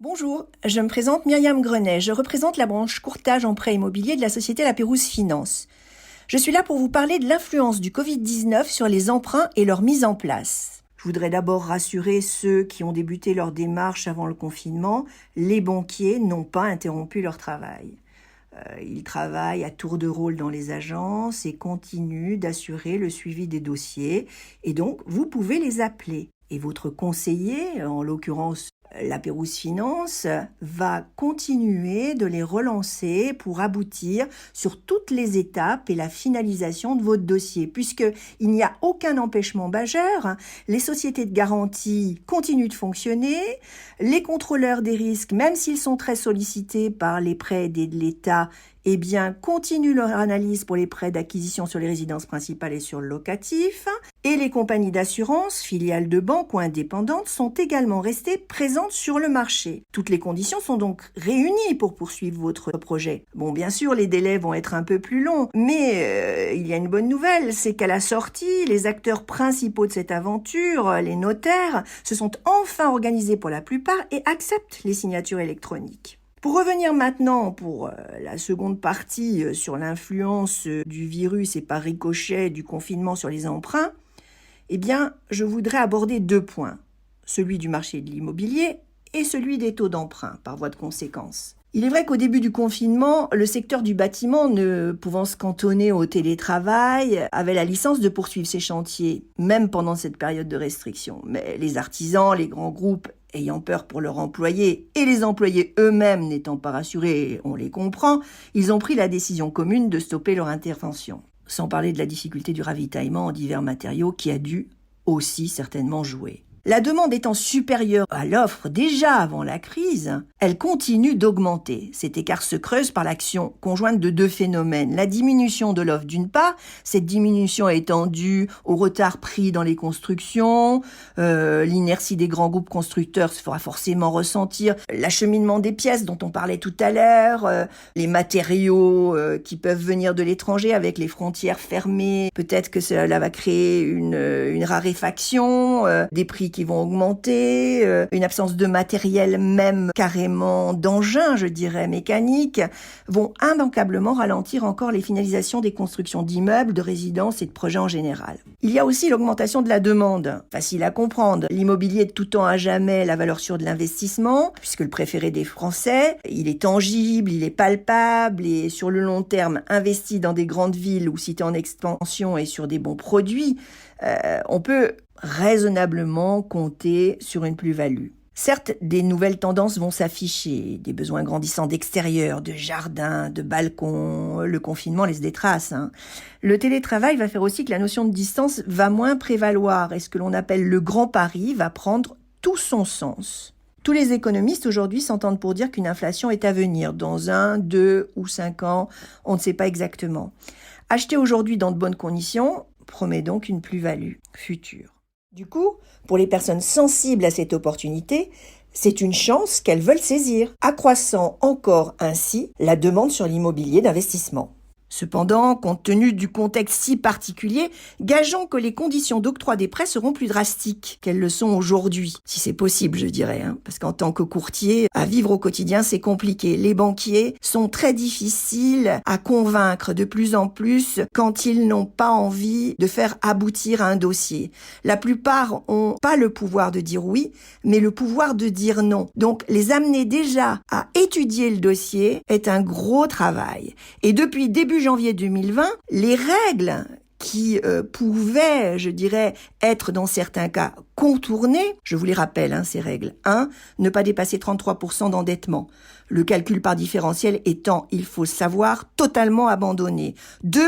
Bonjour, je me présente Myriam Grenet, je représente la branche courtage en prêt immobilier de la société La Pérouse Finance. Je suis là pour vous parler de l'influence du Covid-19 sur les emprunts et leur mise en place. Je voudrais d'abord rassurer ceux qui ont débuté leur démarche avant le confinement, les banquiers n'ont pas interrompu leur travail. Ils travaillent à tour de rôle dans les agences et continuent d'assurer le suivi des dossiers et donc vous pouvez les appeler. Et votre conseiller, en l'occurrence La Pérouse Finance, va continuer de les relancer pour aboutir sur toutes les étapes et la finalisation de votre dossier. Puisqu'il n'y a aucun empêchement majeur, les sociétés de garantie continuent de fonctionner, les contrôleurs des risques, même s'ils sont très sollicités par les prêts aidés de l'État, continuent leur analyse pour les prêts d'acquisition sur les résidences principales et sur le locatif. Et les compagnies d'assurance, filiales de banques ou indépendantes, sont également restées présentes sur le marché. Toutes les conditions sont donc réunies pour poursuivre votre projet. Bon, bien sûr, les délais vont être un peu plus longs, mais il y a une bonne nouvelle, c'est qu'à la sortie, les acteurs principaux de cette aventure, les notaires, se sont enfin organisés pour la plupart et acceptent les signatures électroniques. Pour revenir maintenant pour la seconde partie sur l'influence du virus et par ricochet du confinement sur les emprunts, je voudrais aborder deux points, celui du marché de l'immobilier et celui des taux d'emprunt par voie de conséquence. Il est vrai qu'au début du confinement, le secteur du bâtiment, ne pouvant se cantonner au télétravail, avait la licence de poursuivre ses chantiers, même pendant cette période de restriction. Mais les artisans, les grands groupes ayant peur pour leurs employés et les employés eux-mêmes n'étant pas rassurés, on les comprend, ils ont pris la décision commune de stopper leur intervention. Sans parler de la difficulté du ravitaillement en divers matériaux qui a dû aussi certainement jouer. La demande étant supérieure à l'offre déjà avant la crise, elle continue d'augmenter. Cet écart se creuse par l'action conjointe de deux phénomènes. La diminution de l'offre d'une part, cette diminution étant due au retard pris dans les constructions, l'inertie des grands groupes constructeurs se fera forcément ressentir, l'acheminement des pièces dont on parlait tout à l'heure, les matériaux qui peuvent venir de l'étranger avec les frontières fermées, peut-être que cela va créer une raréfaction, des prix qui vont augmenter, une absence de matériel, même carrément d'engins, je dirais, mécaniques, vont immanquablement ralentir encore les finalisations des constructions d'immeubles, de résidences et de projets en général. Il y a aussi l'augmentation de la demande, facile à comprendre. L'immobilier est de tout temps à jamais la valeur sûre de l'investissement, puisque le préféré des Français, il est tangible, il est palpable et sur le long terme, investi dans des grandes villes ou cités en expansion et sur des bons produits, on peut raisonnablement compter sur une plus-value. Certes, des nouvelles tendances vont s'afficher, des besoins grandissants d'extérieur, de jardins, de balcons, le confinement laisse des traces. Le télétravail va faire aussi que la notion de distance va moins prévaloir et ce que l'on appelle le grand Paris va prendre tout son sens. Tous les économistes aujourd'hui s'entendent pour dire qu'une inflation est à venir dans 1, 2 ou 5 ans, on ne sait pas exactement. Acheter aujourd'hui dans de bonnes conditions promet donc une plus-value future. Du coup, pour les personnes sensibles à cette opportunité, c'est une chance qu'elles veulent saisir, accroissant encore ainsi la demande sur l'immobilier d'investissement. Cependant, compte tenu du contexte si particulier, gageons que les conditions d'octroi des prêts seront plus drastiques qu'elles le sont aujourd'hui. Si c'est possible, je dirais, parce qu'en tant que courtier, à vivre au quotidien, c'est compliqué. Les banquiers sont très difficiles à convaincre de plus en plus quand ils n'ont pas envie de faire aboutir un dossier. La plupart ont pas le pouvoir de dire oui, mais le pouvoir de dire non. Donc, les amener déjà à étudier le dossier est un gros travail. Et depuis début janvier 2020, les règles qui pouvaient, je dirais, être dans certains cas contournées, je vous les rappelle, ces règles. 1. Ne pas dépasser 33% d'endettement. Le calcul par différentiel étant, il faut savoir, totalement abandonné. 2.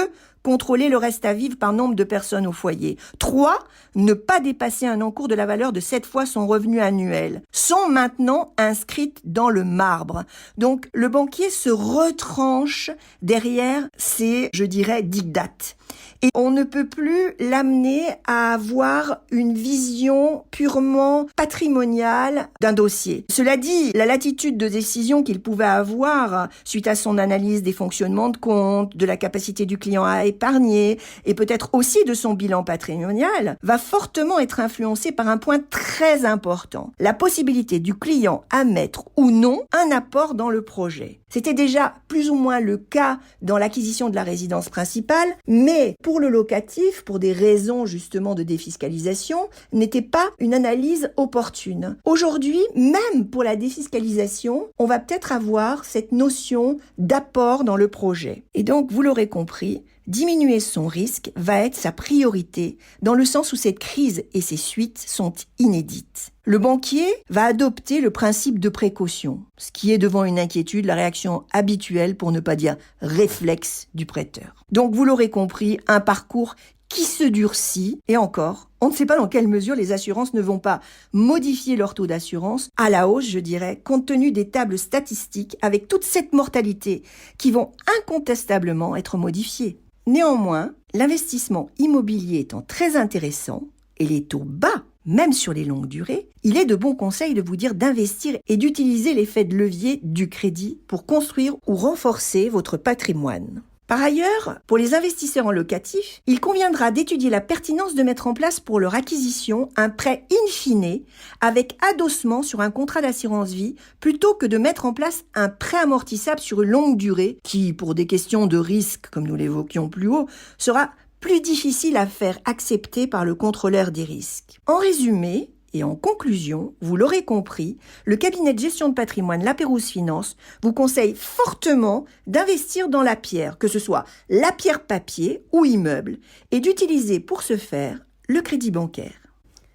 Contrôler le reste à vivre par nombre de personnes au foyer. 3. Ne pas dépasser un encours de la valeur de 7 fois son revenu annuel. Sont maintenant inscrites dans le marbre. Donc, le banquier se retranche derrière ces, je dirais, diktats. Et on ne peut plus l'amener à avoir une vision purement patrimoniale d'un dossier. Cela dit, la latitude de décision qu'il pouvait avoir suite à son analyse des fonctionnements de compte, de la capacité du client à épargner et peut-être aussi de son bilan patrimonial va fortement être influencée par un point très important, la possibilité du client à mettre ou non un apport dans le projet. C'était déjà plus ou moins le cas dans l'acquisition de la résidence principale, mais pour le locatif, pour des raisons justement de défiscalisation, n'était pas une analyse opportune. Aujourd'hui, même pour la défiscalisation, on va peut-être avoir cette notion d'apport dans le projet. Et donc, vous l'aurez compris, diminuer son risque va être sa priorité, dans le sens où cette crise et ses suites sont inédites. Le banquier va adopter le principe de précaution, ce qui est devant une inquiétude la réaction habituelle, pour ne pas dire réflexe, du prêteur. Donc vous l'aurez compris, un parcours qui se durcit, et encore, on ne sait pas dans quelle mesure les assurances ne vont pas modifier leur taux d'assurance à la hausse, je dirais, compte tenu des tables statistiques avec toute cette mortalité qui vont incontestablement être modifiées. Néanmoins, l'investissement immobilier étant très intéressant et les taux bas, même sur les longues durées, il est de bon conseil de vous dire d'investir et d'utiliser l'effet de levier du crédit pour construire ou renforcer votre patrimoine. Par ailleurs, pour les investisseurs en locatif, il conviendra d'étudier la pertinence de mettre en place pour leur acquisition un prêt in fine avec adossement sur un contrat d'assurance vie plutôt que de mettre en place un prêt amortissable sur une longue durée qui, pour des questions de risque, comme nous l'évoquions plus haut, sera plus difficile à faire accepter par le contrôleur des risques. En résumé, et en conclusion, vous l'aurez compris, le cabinet de gestion de patrimoine La Pérouse Finance vous conseille fortement d'investir dans la pierre, que ce soit la pierre papier ou immeuble, et d'utiliser pour ce faire le crédit bancaire.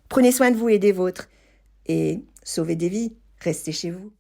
Prenez soin de vous et des vôtres, et sauvez des vies, restez chez vous.